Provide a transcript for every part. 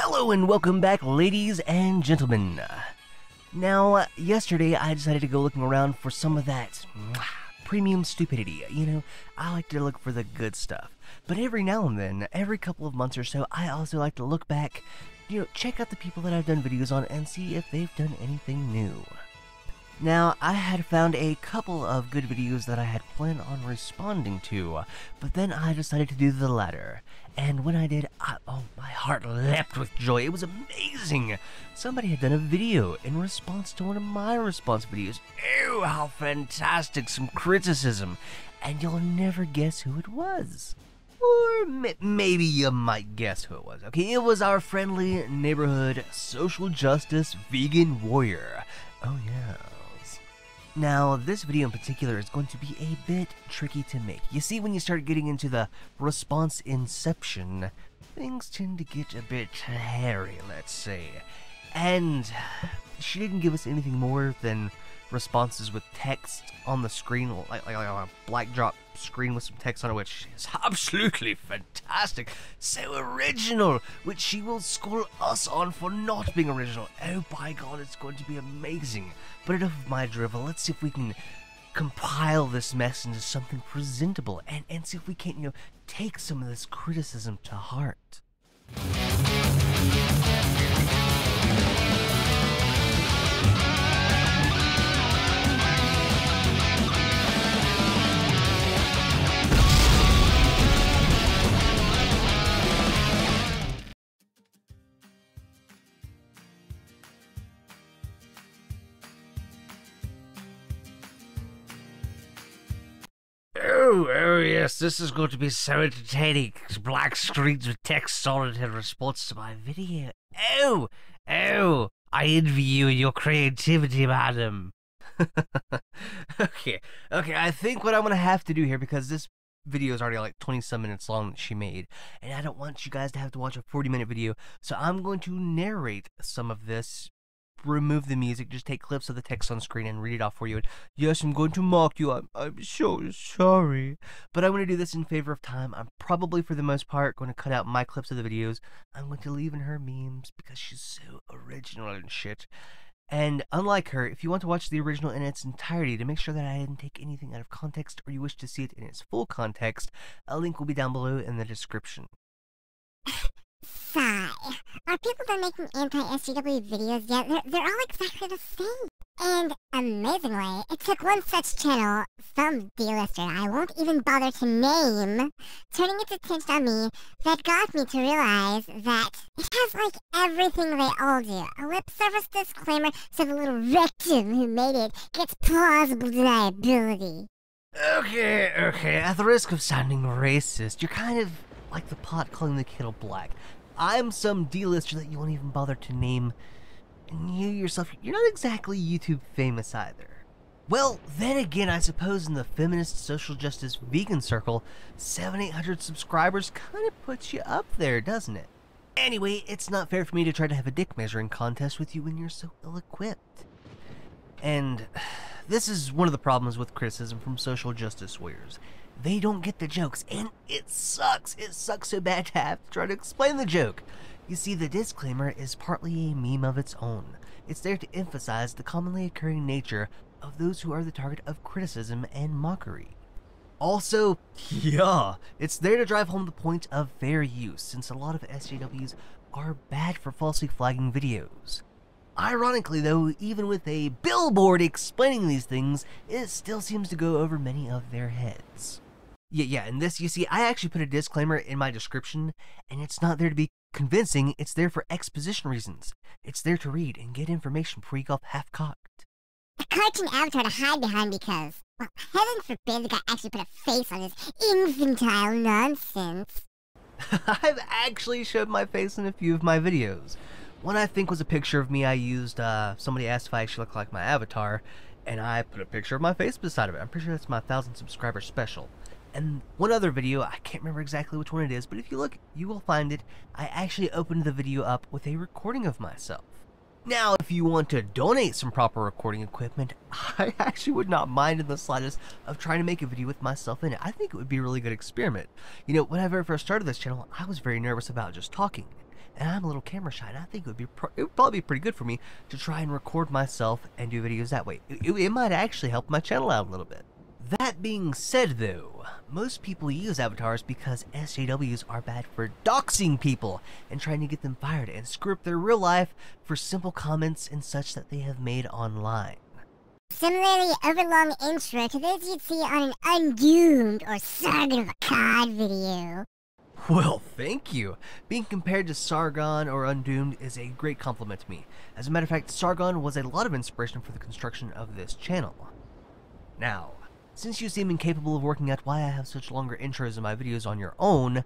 Hello and welcome back, ladies and gentlemen. Now, yesterday I decided to go looking around for some of that premium stupidity. You know, I like to look for the good stuff. But every now and then, every couple of months or so, I also like to look back, check out the people that I've done videos on and see if they've done anything new. Now, I had found a couple of good videos that I had planned on responding to, but then I decided to do the latter. And when I did, my heart leapt with joy. It was amazing! Somebody had done a video in response to one of my response videos. Ew, how fantastic! Some criticism. And you'll never guess who it was. Or maybe you might guess who it was. Okay, it was our friendly neighborhood social justice vegan warrior. Oh yeah. Now, this video in particular is going to be a bit tricky to make. You see, when you start getting into the response inception, things tend to get a bit hairy, let's say. And she didn't give us anything more than responses with text on the screen, like a black drop screen with some text on it, which is absolutely fantastic. So original, which she will score us on for not being original. Oh by God, it's going to be amazing. But enough of my drivel, let's see if we can compile this mess into something presentable and see if we can't, take some of this criticism to heart. Oh yes, this is going to be so entertaining. Black screens with text on it in response to my video. Oh, I envy you and your creativity, madam. Okay, I think what I'm going to have to do here, because this video is already like 20-some minutes long that she made, and I don't want you guys to have to watch a 40-minute video, so I'm going to narrate some of this. Remove the music, just take clips of the text on screen and read it off for you. And yes, I'm going to mock you. I'm so sorry. But I'm going to do this in favor of time. I'm probably, for the most part, going to cut out my clips of the videos. I'm going to leave in her memes because she's so original and shit. And unlike her, if you want to watch the original in its entirety to make sure that I didn't take anything out of context, or you wish to see it in its full context, a link will be down below in the description. Sigh. Are people that are making anti-SJW videos yet? They're all exactly the same. And amazingly, it took one such channel, some D-lister I won't even bother to name, turning its attention on me, that got me to realize that it has like everything they all do. A lip service disclaimer so the little rectum who made it gets plausible deniability. Okay, at the risk of sounding racist, you're kind of like the pot calling the kettle black. I'm some D-lister that you won't even bother to name, and you yourself, you're not exactly YouTube famous either. Well, then again, I suppose in the feminist social justice vegan circle, 700-800 subscribers kind of puts you up there, doesn't it? Anyway, it's not fair for me to try to have a dick measuring contest with you when you're so ill-equipped. And this is one of the problems with criticism from social justice warriors. They don't get the jokes, and it sucks. It sucks so bad to have to try to explain the joke. You see, the disclaimer is partly a meme of its own. It's there to emphasize the commonly occurring nature of those who are the target of criticism and mockery. Also, yeah, it's there to drive home the point of fair use, since a lot of SJWs are bad for falsely flagging videos. Ironically though, even with a billboard explaining these things, it still seems to go over many of their heads. Yeah, and this, you see, I actually put a disclaimer in my description, and it's not there to be convincing, it's there for exposition reasons. It's there to read and get information before you go half-cocked. A cartoon avatar to hide behind because, well, heaven forbid the guy actually put a face on his infantile nonsense. I've actually showed my face in a few of my videos. One I think was a picture of me I used, somebody asked if I actually look like my avatar, and I put a picture of my face beside of it. I'm pretty sure that's my 1,000 subscriber special. And one other video, I can't remember exactly which one it is, but if you look, you will find it. I actually opened the video up with a recording of myself. Now, if you want to donate some proper recording equipment, I actually would not mind in the slightest of trying to make a video with myself in it. I think it would be a really good experiment. You know, when I very first started this channel, I was very nervous about just talking. and I'm a little camera shy, and I think it would probably be pretty good for me to try and record myself and do videos that way. It might actually help my channel out a little bit. That being said, though, most people use avatars because SJWs are bad for doxing people and trying to get them fired and screw up their real life for simple comments and such that they have made online. Similarly, overlong intro to those you'd see on an Undoomed or Sargon of Akkad video. Well, thank you. Being compared to Sargon or Undoomed is a great compliment to me. As a matter of fact, Sargon was a lot of inspiration for the construction of this channel. Now, since you seem incapable of working out why I have such longer intros in my videos on your own,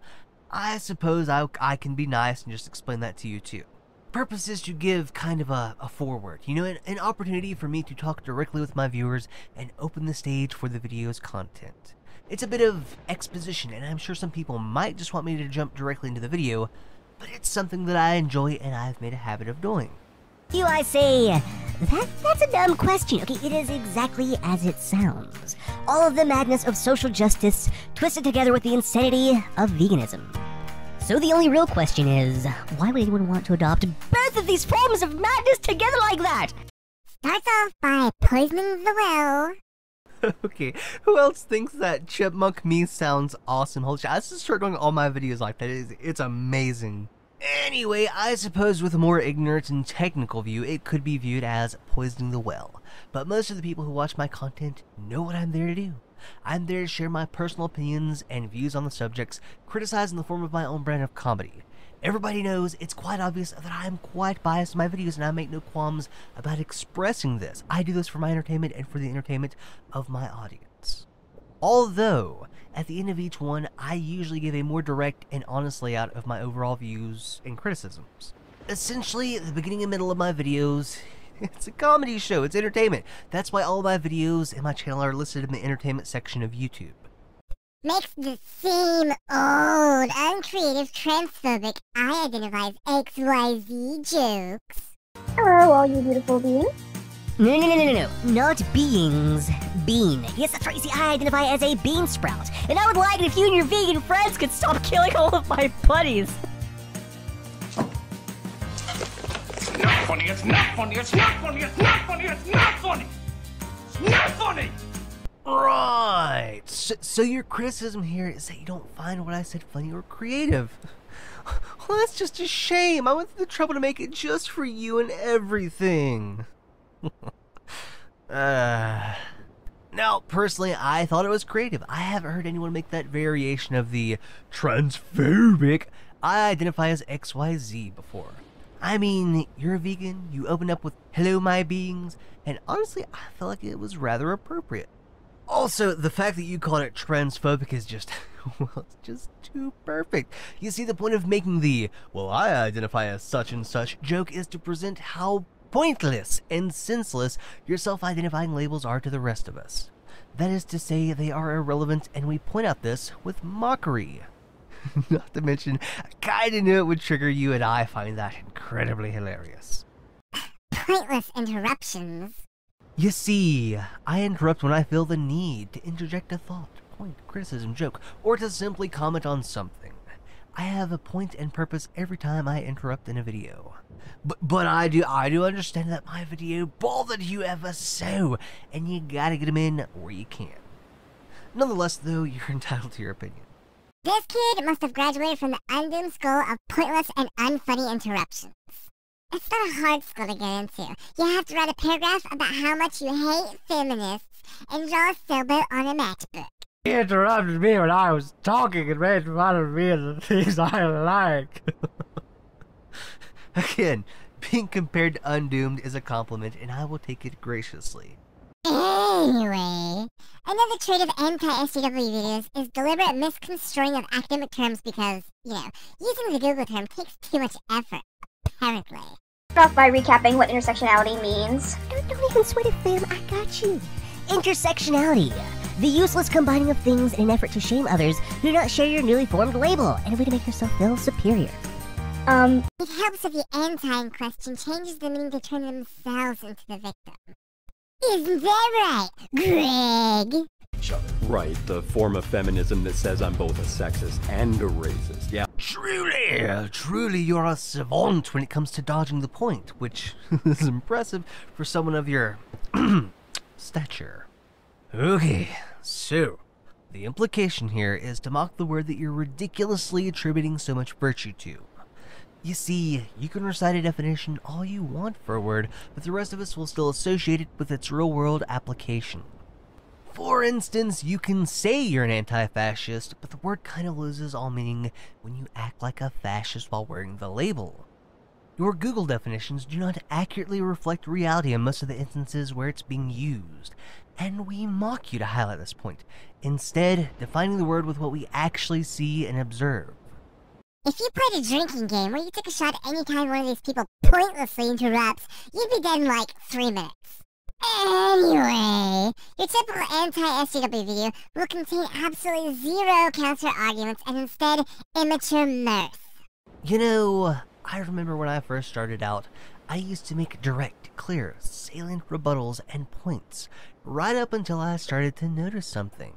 I suppose I can be nice and just explain that to you too. Purpose is to give kind of a forward, you know, an opportunity for me to talk directly with my viewers and open the stage for the video's content. It's a bit of exposition, and I'm sure some people might just want me to jump directly into the video, but it's something that I enjoy and I've made a habit of doing. You, I say, that's a dumb question. Okay, it is exactly as it sounds. All of the madness of social justice twisted together with the insanity of veganism. So the only real question is, why would anyone want to adopt both of these forms of madness together like that? Starts off by poisoning the well. Okay, who else thinks that chipmunk me sounds awesome? Holy shit, I should start doing all my videos like that. It's amazing. Anyway, I suppose with a more ignorant and technical view, it could be viewed as poisoning the well. But most of the people who watch my content know what I'm there to do. I'm there to share my personal opinions and views on the subjects, criticized in the form of my own brand of comedy. Everybody knows it's quite obvious that I'm quite biased in my videos, and I make no qualms about expressing this. I do this for my entertainment and for the entertainment of my audience. Although, at the end of each one, I usually give a more direct and honest layout of my overall views and criticisms. Essentially, at the beginning and middle of my videos, it's a comedy show, it's entertainment. That's why all my videos and my channel are listed in the entertainment section of YouTube. Makes the same old, uncreative, transphobic, I identify as XYZ jokes. Hello, all you beautiful beings. No. Not beings. Bean. Yes, that's right. You see, I identify as a bean sprout. And I would like it if you and your vegan friends could stop killing all of my buddies. It's not funny, it's not funny, it's not funny, it's not funny, it's not funny! It's not funny! Right! So your criticism here is that you don't find what I said funny or creative. Well, that's just a shame. I went through the trouble to make it just for you and everything. Now, personally, I thought it was creative. I haven't heard anyone make that variation of the transphobic I identify as XYZ before. I mean, you're a vegan, you open up with hello my beings, and honestly, I felt like it was rather appropriate. Also, the fact that you called it transphobic is just, well, it's just too perfect. You see, the point of making the, well, I identify as such and such joke is to present how pointless and senseless your self-identifying labels are to the rest of us. That is to say, they are irrelevant, and we point out this with mockery. Not to mention, I kinda knew it would trigger you, and I find that incredibly hilarious. Pointless interruptions. You see, I interrupt when I feel the need to interject a thought, point, criticism, joke, or to simply comment on something. I have a point and purpose every time I interrupt in a video. But I do understand that my video bothered you ever so, and you gotta get them in where you can. Nonetheless, though, you're entitled to your opinion. This kid must have graduated from the Undoomed school of pointless and unfunny interruptions. It's not a hard school to get into. You have to write a paragraph about how much you hate feminists and draw a sailboat on a matchbook. He interrupted me when I was talking and made fun of me and the things I like. Again, being compared to Undoomed is a compliment, and I will take it graciously. Anyway, another trait of anti-SJW videos is deliberate misconstruing of academic terms because, you know, using the Google term takes too much effort, apparently. Start off by recapping what intersectionality means. Don't even sweat it, fam. I got you. Intersectionality. The useless combining of things in an effort to shame others who do not share your newly formed label, and a way to make yourself feel superior. It helps if the anti in question changes the meaning to turn themselves into the victim. Isn't that right, Greg? each other. Right, the form of feminism that says I'm both a sexist and a racist, yeah. Truly you're a savant when it comes to dodging the point, which is impressive for someone of your stature. Okay, so the implication here is to mock the word that you're ridiculously attributing so much virtue to. You see, you can recite a definition all you want for a word, but the rest of us will still associate it with its real-world application. For instance, you can say you're an anti-fascist, but the word kind of loses all meaning when you act like a fascist while wearing the label. Your Google definitions do not accurately reflect reality in most of the instances where it's being used, and we mock you to highlight this point, instead defining the word with what we actually see and observe. If you played a drinking game where you took a shot any time one of these people pointlessly interrupts, you'd be dead in like 3 minutes. Anyway, your typical anti-SJW video will contain absolutely zero counter-arguments and instead immature mirth. You know, I remember when I first started out, I used to make direct, clear, salient rebuttals and points, right up until I started to notice something.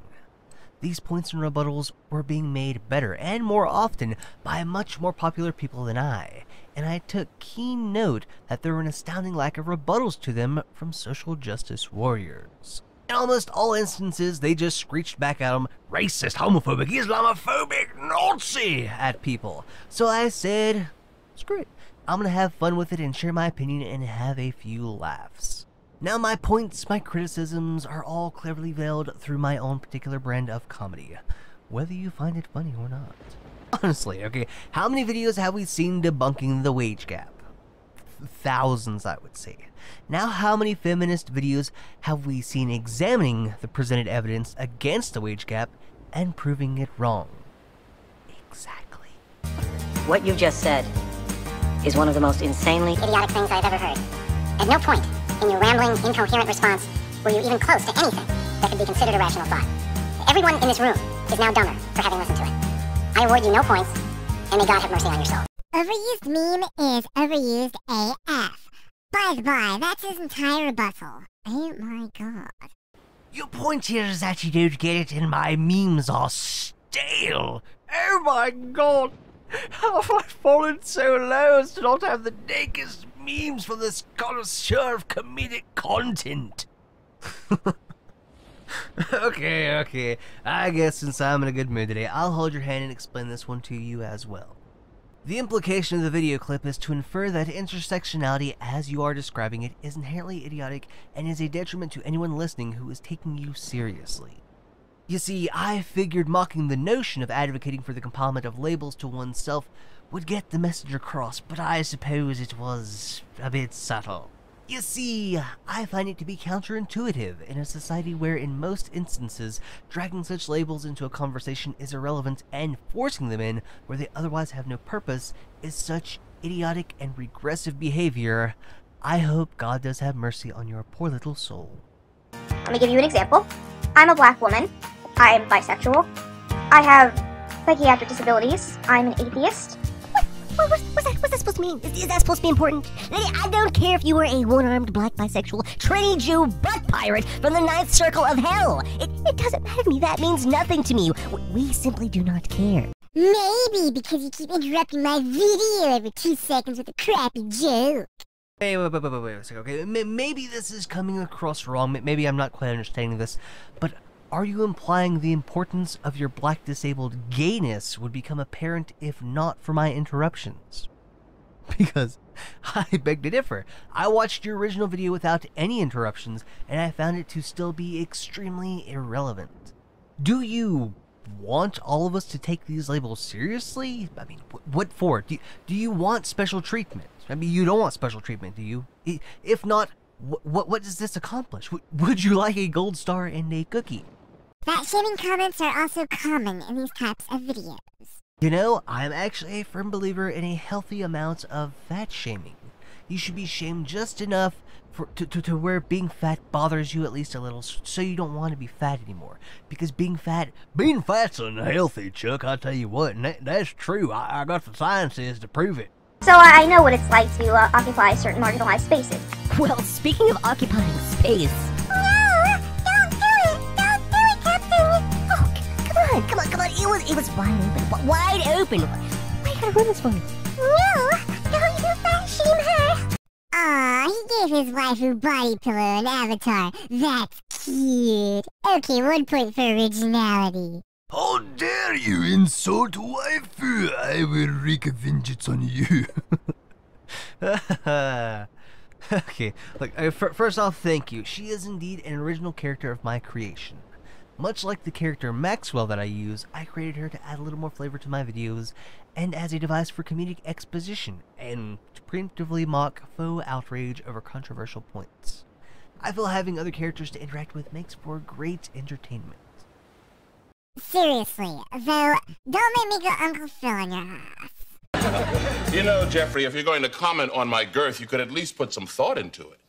These points and rebuttals were being made better and more often by much more popular people than I, and I took keen note that there were an astounding lack of rebuttals to them from social justice warriors. In almost all instances, they just screeched back at them, racist, homophobic, Islamophobic, Nazi, at people. So I said, screw it, I'm gonna have fun with it and share my opinion and have a few laughs. Now my points, my criticisms are all cleverly veiled through my own particular brand of comedy, whether you find it funny or not. Honestly, okay, how many videos have we seen debunking the wage gap? Thousands, I would say. Now how many feminist videos have we seen examining the presented evidence against the wage gap and proving it wrong? Exactly. What you just said is one of the most insanely Idiotic things I've ever heard. At no point in your rambling, incoherent response were you even close to anything that could be considered a rational thought. Everyone in this room is now dumber for having listened to it. I award you no points, and may God have mercy on your soul. Overused meme is overused AF. By the by, that's his entire rebuttal. Oh my god. Your point here is that you don't get it and my memes are stale. Oh my god. How have I fallen so low as to not have the nakedest memes for this connoisseur of comedic content? Okay. I guess since I'm in a good mood today, I'll hold your hand and explain this one to you as well. The implication of the video clip is to infer that intersectionality, as you are describing it, is inherently idiotic and is a detriment to anyone listening who is taking you seriously. You see, I figured mocking the notion of advocating for the compilement of labels to oneself would get the message across, but I suppose it was a bit subtle. You see, I find it to be counterintuitive in a society where in most instances, dragging such labels into a conversation is irrelevant and forcing them in where they otherwise have no purpose is such idiotic and regressive behavior. I hope God does have mercy on your poor little soul. Let me give you an example. I'm a black woman. I am bisexual. I have psychiatric disabilities. I'm an atheist. What's that supposed to mean? Is that supposed to be important? I don't care if you were a one-armed black bisexual tranny Jew butt pirate from the 9th circle of hell. It doesn't matter to me. That means nothing to me. We simply do not care. Maybe because you keep interrupting my video every 2 seconds with a crappy joke. Wait a second, okay? Maybe this is coming across wrong. Maybe I'm not quite understanding this, but are you implying the importance of your black disabled gayness would become apparent if not for my interruptions? Because I beg to differ. I watched your original video without any interruptions, and I found it to still be extremely irrelevant. Do you want all of us to take these labels seriously? I mean, what for? Do you want special treatment? I mean, you don't want special treatment, do you? If not, what does this accomplish? Would you like a gold star and a cookie? Fat-shaming comments are also common in these types of videos. You know, I'm actually a firm believer in a healthy amount of fat-shaming. You should be shamed just enough to where being fat bothers you at least a little, so you don't want to be fat anymore. Because being fat's unhealthy, Chuck, I tell you what, and that's true. I got the sciences to prove it. So I know what it's like to occupy certain marginalized spaces. Well, speaking of occupying space... No! Don't do it! Don't do it, on, come on, come on. It was wide open. Why you gotta ruin this for me? No, don't you fat shame her. Aw, he gave his waifu body pillow an avatar. That's cute. Okay, 1 point for originality. How dare you insult waifu? I will wreak vengeance on you. Okay, look, first off, thank you. She is indeed an original character of my creation. Much like the character Maxwell that I use, I created her to add a little more flavor to my videos, and as a device for comedic exposition, and to preemptively mock faux outrage over controversial points. I feel having other characters to interact with makes for great entertainment. Seriously, though, don't make me go Uncle Phil on your ass. You know, Jeffrey, if you're going to comment on my girth, you could at least put some thought into it.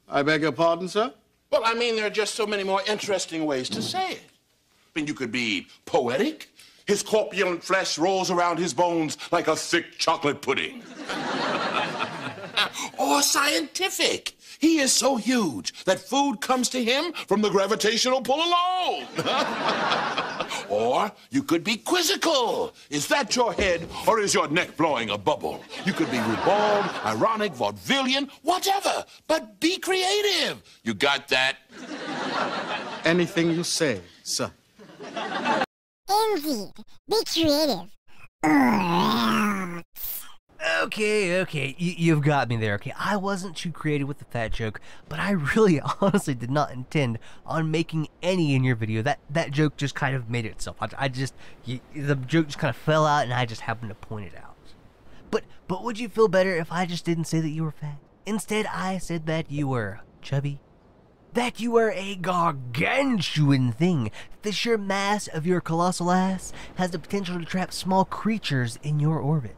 I beg your pardon, sir? Well, I mean, there are just so many more interesting ways to say it. I mean, you could be poetic. His corpulent flesh rolls around his bones like a thick chocolate pudding. Or scientific. He is so huge that food comes to him from the gravitational pull alone. Or you could be quizzical. Is that your head, or is your neck blowing a bubble? You could be ribald, ironic, vaudevillian, whatever. But be creative. You got that? Anything you say, sir. Indeed. Be creative. Or else. Okay, you've got me there, okay? I wasn't too creative with the fat joke, but I really honestly did not intend on making any in your video. That joke just kind of made itself. The joke just kind of fell out and I just happened to point it out. But would you feel better if I just didn't say that you were fat? Instead, I said that you were chubby. That you are a gargantuan thing. The sheer mass of your colossal ass has the potential to trap small creatures in your orbit.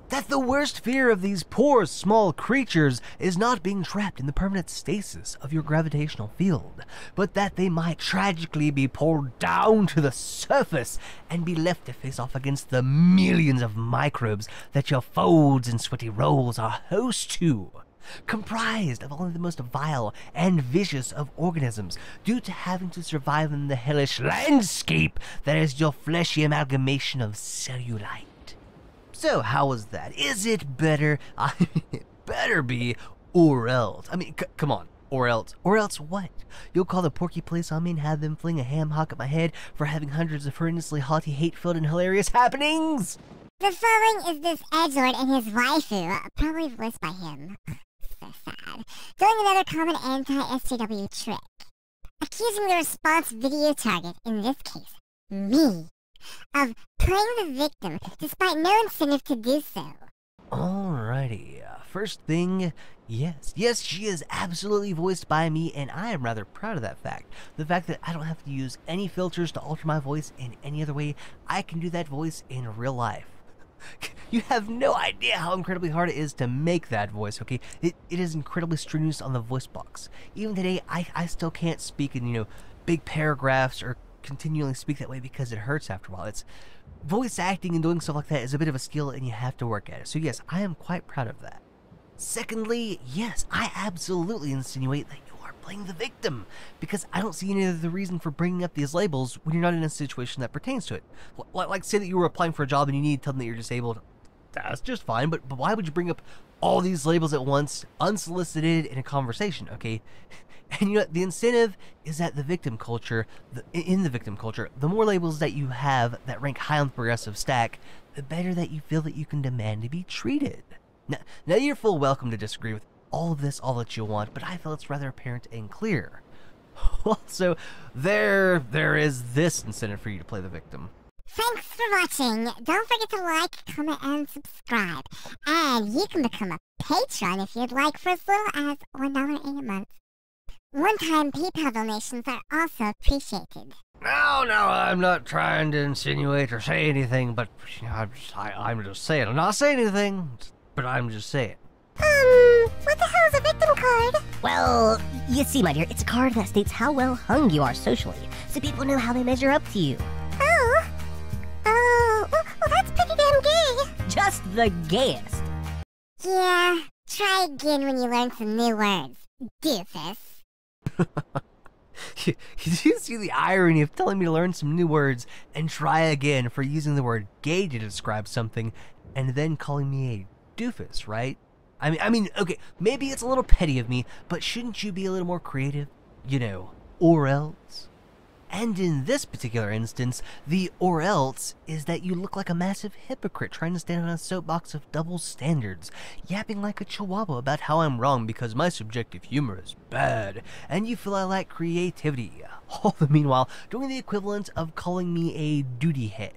That the worst fear of these poor small creatures is not being trapped in the permanent stasis of your gravitational field, but that they might tragically be pulled down to the surface and be left to face off against the millions of microbes that your folds and sweaty rolls are host to. Comprised of only the most vile and vicious of organisms, due to having to survive in the hellish landscape that is your fleshy amalgamation of cellulite. So how was that? Is it better? I mean, it better be, or else. I mean, come on, or else. Or else what? You'll call the porky place on me and have them fling a ham hock at my head for having hundreds of horrendously haughty, hate-filled, and hilarious happenings? The following is this Edgelord and his waifu, probably voiced by him. So sad. Doing another common anti-SJW trick. Accusing the response video target, in this case, me, of playing the victim despite no incentive to do so. Alrighty, first thing, yes, she is absolutely voiced by me, and I am rather proud of that fact. The fact that I don't have to use any filters to alter my voice in any other way. I can do that voice in real life. You have no idea how incredibly hard it is to make that voice, okay? It is incredibly strenuous on the voice box. Even today, I still can't speak in, big paragraphs or continually speak that way because it hurts after a while. It's voice acting and doing stuff like that is a bit of a skill and you have to work at it. So yes, I am quite proud of that. Secondly, yes, I absolutely insinuate that you are playing the victim because I don't see any other reason for bringing up these labels when you're not in a situation that pertains to it. Like say that you were applying for a job and you need to tell them that you're disabled. That's just fine, but why would you bring up all these labels at once, unsolicited, in a conversation, okay? And the incentive is that the victim culture, in the victim culture, the more labels that you have that rank high on the progressive stack, the better that you feel that you can demand to be treated. Now you're full welcome to disagree with all of this all that you want, but I feel it's rather apparent and clear. Also, there is this incentive for you to play the victim. Thanks for watching. Don't forget to like, comment, and subscribe. And you can become a patron if you'd like for as little as $1 a month. One-time PayPal donations are also appreciated. No, I'm not trying to insinuate or say anything, but I'm just saying. I'm not saying anything, but I'm just saying. What the hell is a victim card? Well, you see, my dear, it's a card that states how well hung you are socially, so people know how they measure up to you. Well, that's pretty damn gay. Just the gayest. Yeah, try again when you learn some new words, doofus. You do see the irony of telling me to learn some new words and try again for using the word gay to describe something, and then calling me a doofus, right? I mean, okay, maybe it's a little petty of me, but shouldn't you be a little more creative? You know, or else? And in this particular instance, the or else is that you look like a massive hypocrite trying to stand on a soapbox of double standards, yapping like a chihuahua about how I'm wrong because my subjective humor is bad, and you feel I lack creativity, all the meanwhile doing the equivalent of calling me a duty head.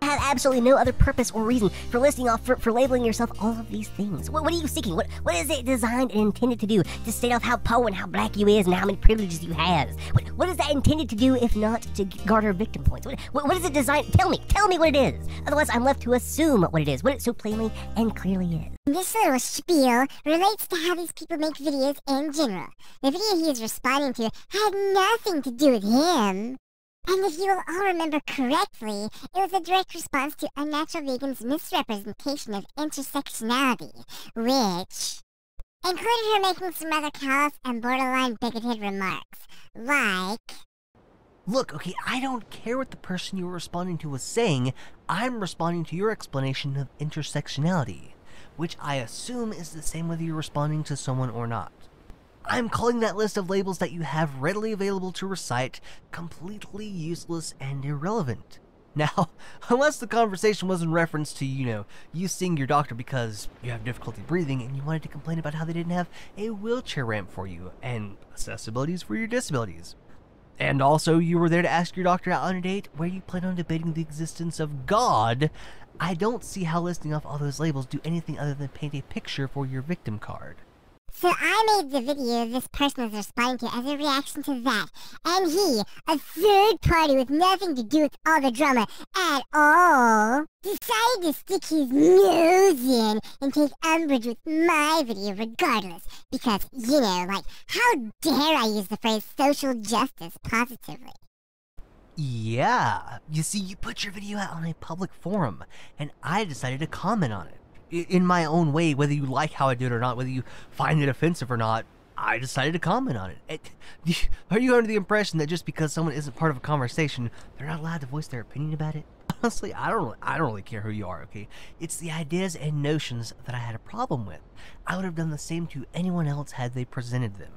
Have absolutely no other purpose or reason for listing off, for labeling yourself all of these things. What are you seeking? What is it designed and intended to do? To state off how poor and how black you is and how many privileges you have? What is that intended to do if not to garner victim points? What is it designed? Tell me what it is. Otherwise, I'm left to assume what it is, what it so plainly and clearly is. This little spiel relates to how these people make videos in general. The video he is responding to had nothing to do with him. And if you will all remember correctly, it was a direct response to Unnatural Vegan's misrepresentation of intersectionality, which included her making some rather callous and borderline bigoted remarks, like... Look, okay, I don't care what the person you were responding to was saying, I'm responding to your explanation of intersectionality, which I assume is the same whether you're responding to someone or not. I'm calling that list of labels that you have readily available to recite completely useless and irrelevant. Now, unless the conversation was in reference to, you seeing your doctor because you have difficulty breathing and you wanted to complain about how they didn't have a wheelchair ramp for you and accessibilities for your disabilities. And also you were there to ask your doctor out on a date where you plan on debating the existence of God, I don't see how listing off all those labels do anything other than paint a picture for your victim card. So I made the video this person is responding to as a reaction to that, and he, a third party with nothing to do with all the drama at all, decided to stick his nose in and take umbrage with my video regardless, because, how dare I use the phrase social justice positively? Yeah, you see, you put your video out on a public forum, and I decided to comment on it. In my own way, whether you like how I did it or not, whether you find it offensive or not, I decided to comment on it. Are you under the impression that just because someone isn't part of a conversation, they're not allowed to voice their opinion about it? Honestly, I don't really care who you are, okay? It's the ideas and notions that I had a problem with. I would have done the same to anyone else had they presented them.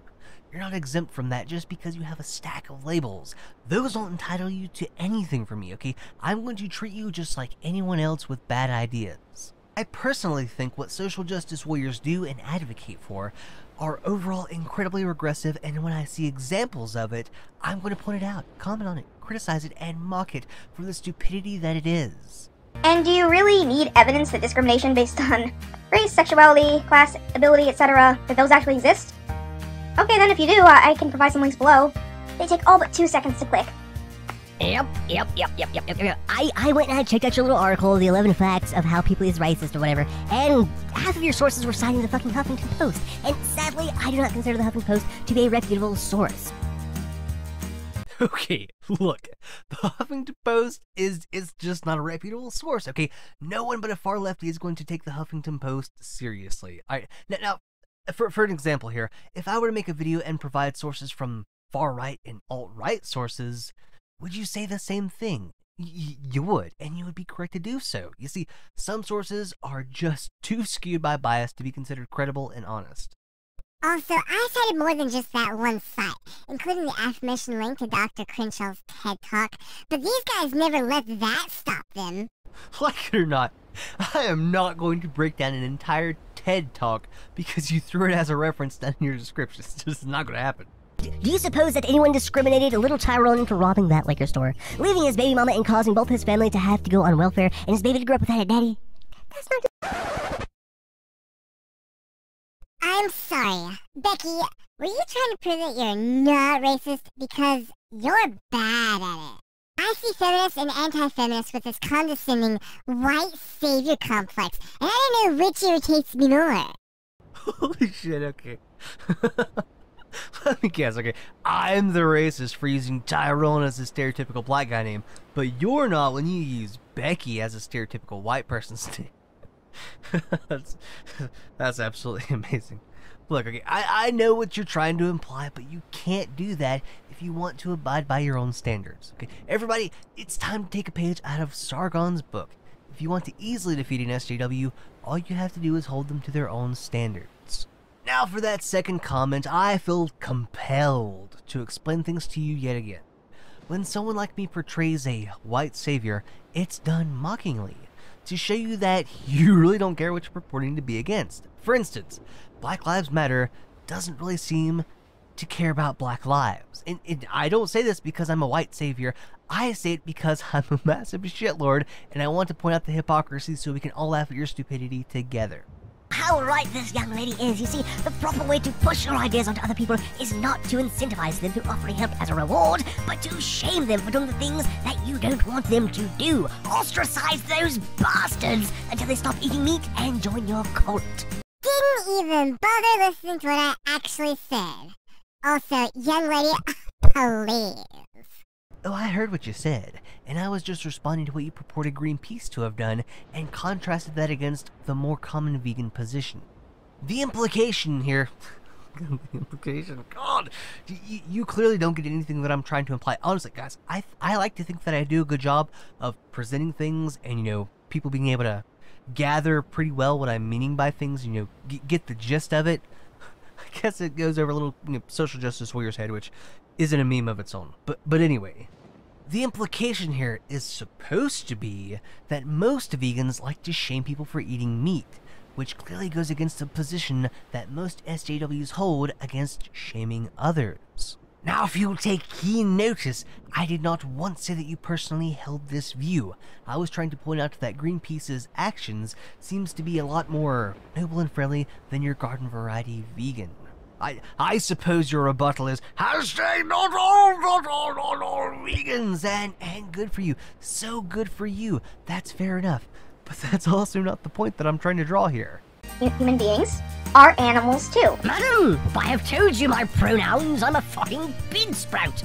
You're not exempt from that just because you have a stack of labels. Those don't entitle you to anything from me, okay? I'm going to treat you just like anyone else with bad ideas. I personally think what social justice warriors do and advocate for are overall incredibly regressive, and when I see examples of it, I'm going to point it out, comment on it, criticize it, and mock it for the stupidity that it is. And do you really need evidence that discrimination based on race, sexuality, class, ability, etc., that those actually exist? Okay, then if you do, I can provide some links below. They take all but 2 seconds to click. Yep. I went and I checked out your little article, the 11 facts of how people is racist or whatever, and half of your sources were citing the fucking Huffington Post. And sadly, I do not consider the Huffington Post to be a reputable source. Okay, look, the Huffington Post is just not a reputable source, okay? No one but a far lefty is going to take the Huffington Post seriously. Now, for an example here, if I were to make a video and provide sources from far-right and alt-right sources, would you say the same thing? You would, and you would be correct to do so. You see, some sources are just too skewed by bias to be considered credible and honest. Also, I cited more than just that one site, including the aforementioned link to Dr. Crenshaw's TED Talk, but these guys never let that stop them. Like it or not, I am not going to break down an entire TED Talk because you threw it as a reference down in your description. It's just not going to happen. Do you suppose that anyone discriminated a little Tyrone into robbing that liquor store, leaving his baby mama and causing both his family to have to go on welfare, and his baby to grow up without a daddy? That's not... I'm sorry. Becky, were you trying to prove that you're not racist? Because you're bad at it. I see feminists and anti-feminists with this condescending white savior complex, and I don't know which irritates me more. Holy shit, okay. Let me guess, okay, I'm the racist for using Tyrone as a stereotypical black guy name, but you're not when you use Becky as a stereotypical white person's name. That's absolutely amazing. Look, okay, I know what you're trying to imply, but you can't do that if you want to abide by your own standards. Okay, everybody, it's time to take a page out of Sargon's book. If you want to easily defeat an SJW, all you have to do is hold them to their own standards. Now for that second comment, I feel compelled to explain things to you yet again. When someone like me portrays a white savior, it's done mockingly, to show you that you really don't care what you're purporting to be against. For instance, Black Lives Matter doesn't really seem to care about black lives. And I don't say this because I'm a white savior. I say it because I'm a massive shitlord, and I want to point out the hypocrisy so we can all laugh at your stupidity together. How right this young lady is. You see, the proper way to push your ideas onto other people is not to incentivize them through offering help as a reward, but to shame them for doing the things that you don't want them to do. Ostracize those bastards until they stop eating meat and join your cult. Didn't even bother listening to what I actually said. Also, young lady, please. Oh, I heard what you said, and I was just responding to what you purported Greenpeace to have done, and contrasted that against the more common vegan position. The implication here... the implication... God! You clearly don't get anything that I'm trying to imply. Honestly, guys, I like to think that I do a good job of presenting things, and, you know, people being able to gather pretty well what I'm meaning by things, you know, get the gist of it. I guess it goes over a little, you know, social justice warrior's head, which isn't a meme of its own. But anyway, the implication here is supposed to be that most vegans like to shame people for eating meat, which clearly goes against the position that most SJWs hold against shaming others. Now, if you'll take keen notice, I did not once say that you personally held this view. I was trying to point out that Greenpeace's actions seems to be a lot more noble and friendly than your garden variety vegan. I suppose your rebuttal is, hashtag not all vegans, and good for you. So good for you. That's fair enough. But that's also not the point that I'm trying to draw here. Human beings are animals too. Madam, I have told you my pronouns. I'm a fucking bean sprout.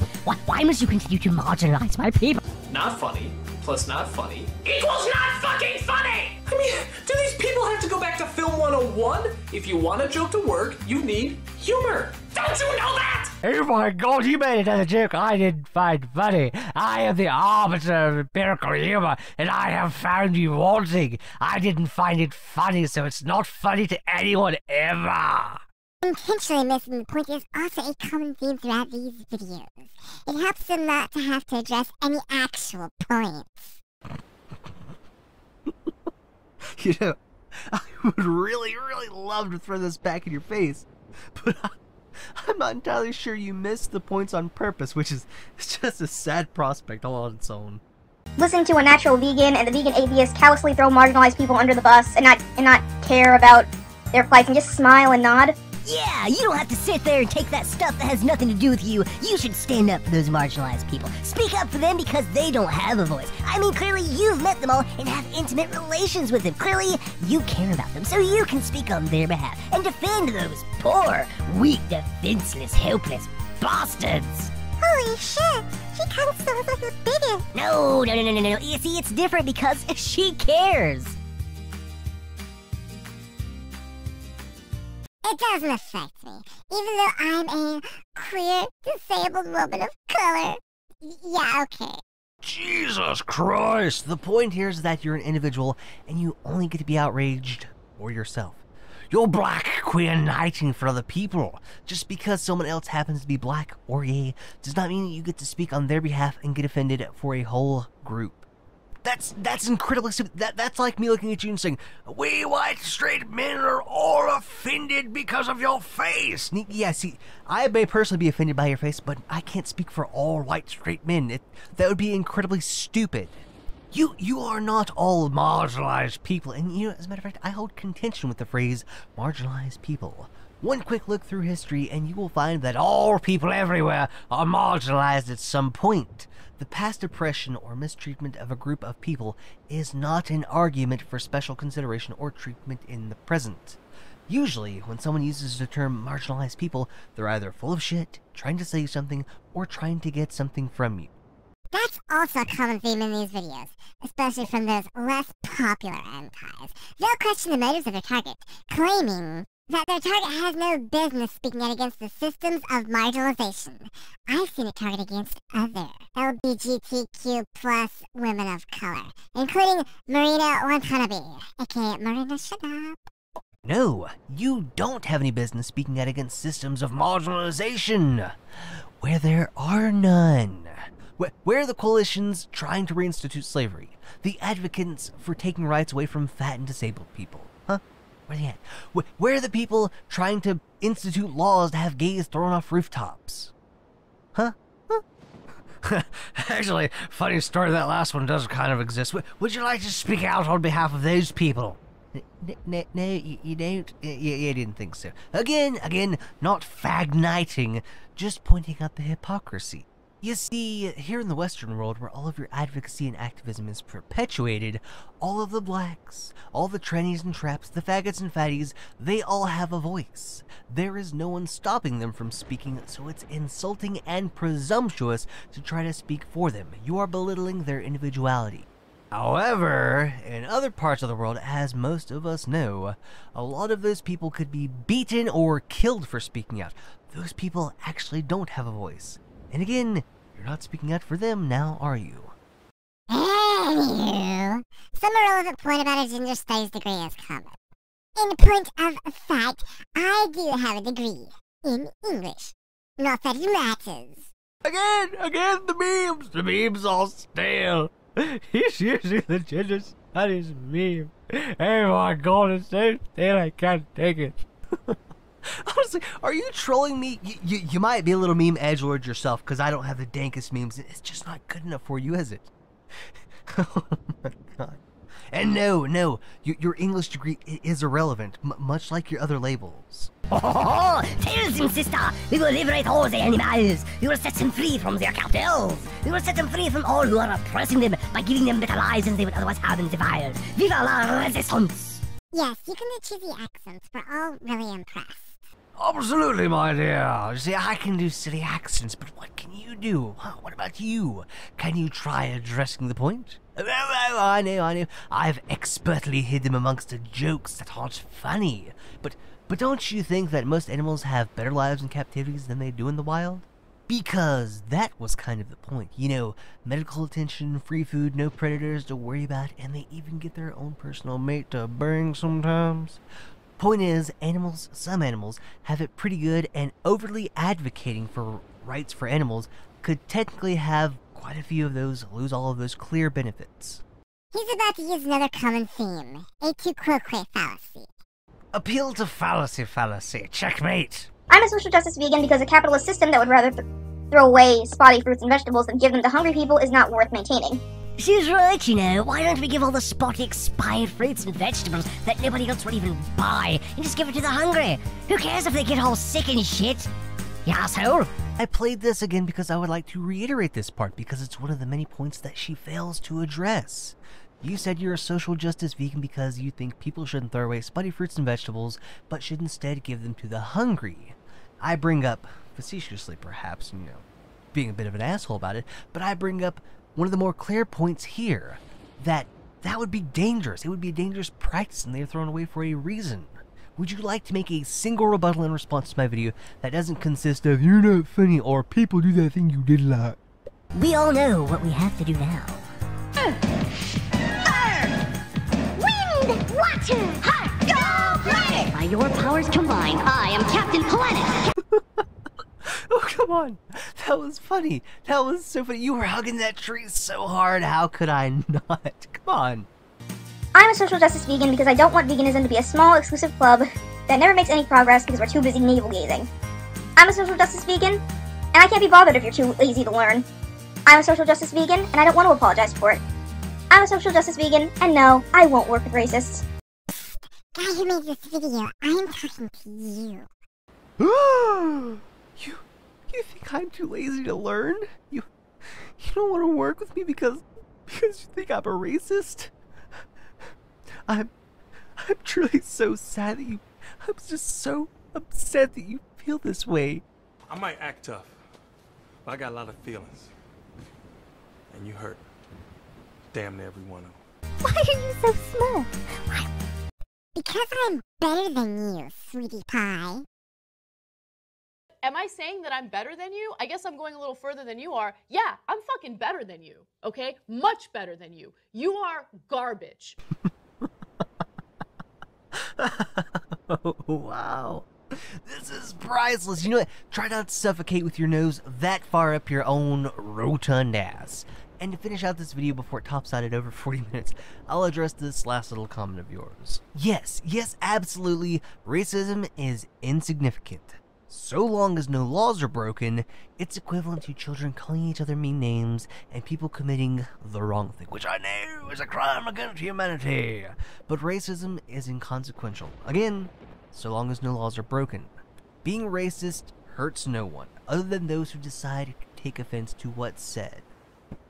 Why must you continue to marginalize my people? Not funny, plus not funny, equals not fucking funny! I mean, do these people have to go back to Film 101? If you want a joke to work, you need humor. Don't you know that? Oh my god, you made another joke I didn't find funny. I am the arbiter of empirical humor, and I have found you wanting. I didn't find it funny, so it's not funny to anyone ever. Intentionally missing the point is also a common theme throughout these videos. It helps them not to have to address any actual points. You know, I would really love to throw this back in your face, but I'm not entirely sure you missed the points on purpose, which is just a sad prospect all on its own. Listen to a natural vegan and the vegan atheist callously throw marginalized people under the bus and not care about their plights and just smile and nod. Yeah, you don't have to sit there and take that stuff that has nothing to do with you. You should stand up for those marginalized people. Speak up for them because they don't have a voice. I mean, clearly you've met them all and have intimate relations with them. Clearly you care about them, so you can speak on their behalf and defend those poor, weak, defenseless, helpless bastards. Holy shit! She kind of sounds like a bigot. No. You see, it's different because she cares. It doesn't affect me, even though I'm a queer, disabled woman of color. Yeah, okay. Jesus Christ! The point here is that you're an individual, and you only get to be outraged for yourself. You're black, queer, and hating for other people. Just because someone else happens to be black or gay does not mean that you get to speak on their behalf and get offended for a whole group. That's incredibly stupid. That's like me looking at you and saying, we white straight men are all offended because of your face. Yeah, see, I may personally be offended by your face, but I can't speak for all white straight men. That would be incredibly stupid. You are not all marginalized people, and you know, as a matter of fact, I hold contention with the phrase marginalized people. One quick look through history, and you will find that all people everywhere are marginalized at some point. The past oppression or mistreatment of a group of people is not an argument for special consideration or treatment in the present. Usually, when someone uses the term marginalized people, they're either full of shit, trying to say something, or trying to get something from you. That's also a common theme in these videos, especially from those less popular antis. They'll question the motives of their target, claiming that their target has no business speaking out against the systems of marginalization. I've seen it target against other LGBTQ plus women of color, including Marina Watanabe, aka Marina Shut Up. No, you don't have any business speaking out against systems of marginalization, where there are none. Where are the coalitions trying to reinstitute slavery? The advocates for taking rights away from fat and disabled people? Huh? Where are they at? Where are the people trying to institute laws to have gays thrown off rooftops? Huh? Actually, funny story, that last one does kind of exist. Would you like to speak out on behalf of those people? No, you don't. You didn't think so. Again, not fag-nighting, just pointing out the hypocrisy. You see, here in the Western world, where all of your advocacy and activism is perpetuated, all of the blacks, all the trannies and traps, the faggots and fatties, they all have a voice. There is no one stopping them from speaking, so it's insulting and presumptuous to try to speak for them. You are belittling their individuality. However, in other parts of the world, as most of us know, a lot of those people could be beaten or killed for speaking out. Those people actually don't have a voice. And again, you're not speaking out for them now, are you? Anywho, some irrelevant point about a gender studies degree is common. In point of fact, I do have a degree in English. Not that it matters. Again, the memes all stale. He's using the gender studies meme. Hey, my God, it's so stale, I can't take it. Honestly, are you trolling me? You might be a little meme edgelord yourself, because I don't have the dankest memes. It's just not good enough for you, is it? Oh my God. And no, your English degree is irrelevant, much like your other labels. Oh, tell them, sister! We will liberate all the animals! We will set them free from their cartels! We will set them free from all who are oppressing them by giving them better lives than they would otherwise have in the wild! Viva la resistance! Yes, you can do cheesy accents. We're all really impressed. Absolutely, my dear. You see, I can do silly accents, but what can you do? Huh? What about you? Can you try addressing the point? Oh, I know. I've expertly hid them amongst the jokes that aren't funny. But don't you think that most animals have better lives in captivities than they do in the wild? Because that was kind of the point. You know, medical attention, free food, no predators to worry about, and they even get their own personal mate to bang sometimes. Point is, some animals have it pretty good, and overly advocating for rights for animals could technically have quite a few of those lose all of those clear benefits. He's about to use another common theme, a tu quoque fallacy. Appeal to fallacy. Checkmate. I'm a social justice vegan because a capitalist system that would rather throw away spotty fruits and vegetables than give them to hungry people is not worth maintaining. She's right, you know. Why don't we give all the spotty expired fruits and vegetables that nobody else would even buy and just give it to the hungry? Who cares if they get all sick and shit? You asshole! I played this again because I would like to reiterate this part because it's one of the many points that she fails to address. You said you're a social justice vegan because you think people shouldn't throw away spotty fruits and vegetables, but should instead give them to the hungry. I bring up, facetiously perhaps, you know, being a bit of an asshole about it, but I bring up one of the more clear points here, that would be dangerous. It would be a dangerous practice and they're thrown away for a reason. Would you like to make a single rebuttal in response to my video that doesn't consist of "you're not funny" or "people do that thing you did a lot"? We all know what we have to do now. Fire! Wind! Water! Heart! Go planet! By your powers combined, I am Captain Planet! Oh, come on. That was funny. That was so funny. You were hugging that tree so hard. How could I not? Come on. I'm a social justice vegan because I don't want veganism to be a small, exclusive club that never makes any progress because we're too busy navel-gazing. I'm a social justice vegan, and I can't be bothered if you're too lazy to learn. I'm a social justice vegan, and I don't want to apologize for it. I'm a social justice vegan, and no, I won't work with racists. Guy who made this video, I'm talking to you. You think I'm too lazy to learn? You don't want to work with me because you think I'm a racist? I'm truly so sad that I'm just so upset that you feel this way. I might act tough, but I got a lot of feelings. And you hurt damn near every one of them. Why are you so small? Because I'm better than you, sweetie pie. Am I saying that I'm better than you? I guess I'm going a little further than you are. Yeah, I'm fucking better than you, okay? Much better than you. You are garbage. Wow. This is priceless. You know what? Try not to suffocate with your nose that far up your own rotund ass. And to finish out this video before it tops out at over 40 minutes, I'll address this last little comment of yours. Yes, absolutely, racism is insignificant. So long as no laws are broken, it's equivalent to children calling each other mean names and people committing the wrong thing, which I know is a crime against humanity. But racism is inconsequential. Again, so long as no laws are broken. Being racist hurts no one, other than those who decide to take offense to what's said.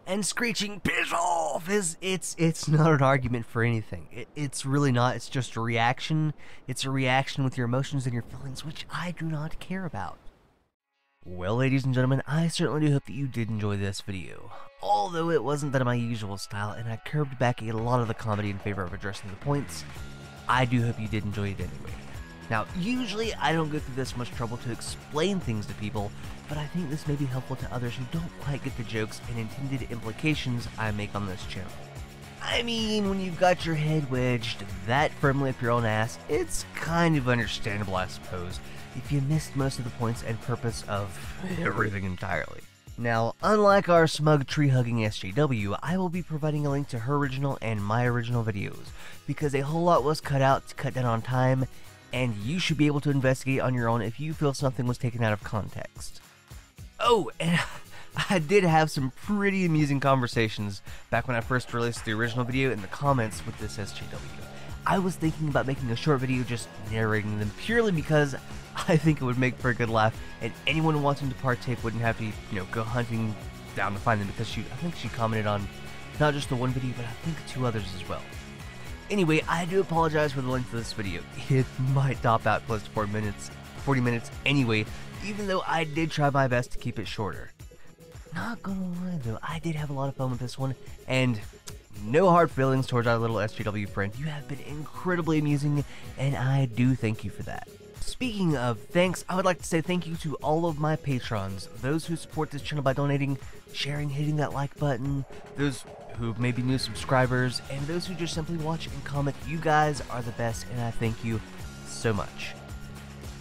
And screeching "piss off" it's not an argument for anything. It's really not. It's just a reaction. It's a reaction with your emotions and your feelings, which I do not care about. Well, ladies and gentlemen, I certainly do hope that you did enjoy this video. Although it wasn't that of my usual style, and I curbed back a lot of the comedy in favor of addressing the points, I do hope you did enjoy it anyway. Now, usually I don't go through this much trouble to explain things to people, but I think this may be helpful to others who don't quite get the jokes and intended implications I make on this channel. I mean, when you've got your head wedged that firmly up your own ass, it's kind of understandable, I suppose, if you missed most of the points and purpose of everything entirely. Now, unlike our smug tree-hugging SJW, I will be providing a link to her original and my original videos, because a whole lot was cut out to cut down on time, and you should be able to investigate on your own if you feel something was taken out of context. Oh, and I did have some pretty amusing conversations back when I first released the original video in the comments with this SJW. I was thinking about making a short video just narrating them purely because I think it would make for a good laugh, and anyone wanting to partake wouldn't have to, go hunting down to find them, because I think she commented on not just the one video, but I think 2 others as well. Anyway, I do apologize for the length of this video. It might top out close to 40 minutes anyway, even though I did try my best to keep it shorter. Not gonna lie though, I did have a lot of fun with this one, and no hard feelings towards our little SJW friend. You have been incredibly amusing, and I do thank you for that. Speaking of thanks, I would like to say thank you to all of my patrons, those who support this channel by donating, sharing, hitting that like button, those who may be new subscribers, and those who just simply watch and comment. You guys are the best, and I thank you so much.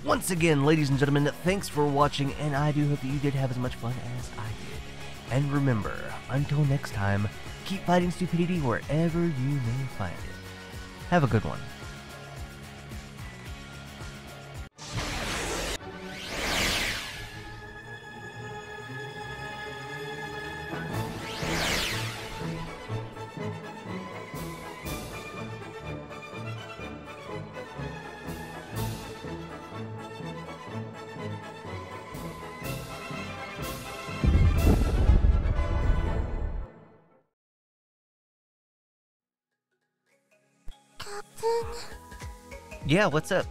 Once again, ladies and gentlemen, thanks for watching, and I do hope that you did have as much fun as I did. And remember, until next time, keep fighting stupidity wherever you may find it. Have a good one. Captain? Yeah, what's up?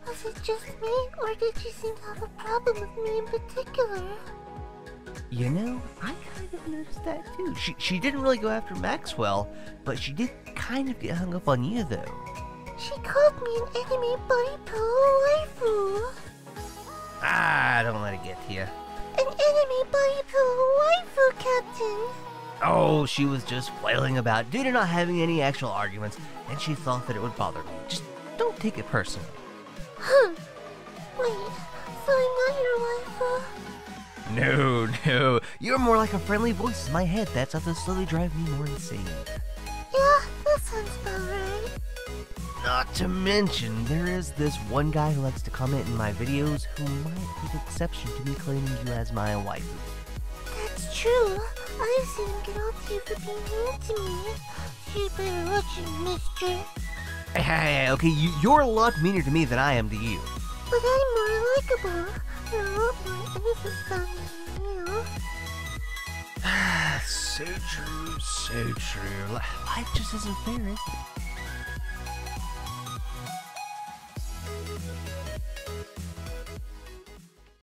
Was it just me, or did you seem to have a problem with me in particular? You know, I kind of noticed that too. She didn't really go after Maxwell, but she did kind of get hung up on you though. She called me an enemy buddy pillow waifu. Ah, don't let it get to you. An enemy buddy pillow waifu, Captain. Oh, she was just flailing about due to not having any actual arguments, and she thought that it would bother me. Just don't take it personally. Huh. Wait, so I'm not your waifu? No. You're more like a friendly voice in my head. That's how to slowly drive me more insane. Yeah, that sounds about right. Not to mention, there is this one guy who likes to comment in my videos who might take exception to me claiming you as my wife. That's true. I've seen him get on to you for being mean to me. You better watch it, mister. Hey, okay, you're a lot meaner to me than I am to you. But I'm more likable. You're a lot more innocent than you. So true, so true. Life just isn't fair, is it?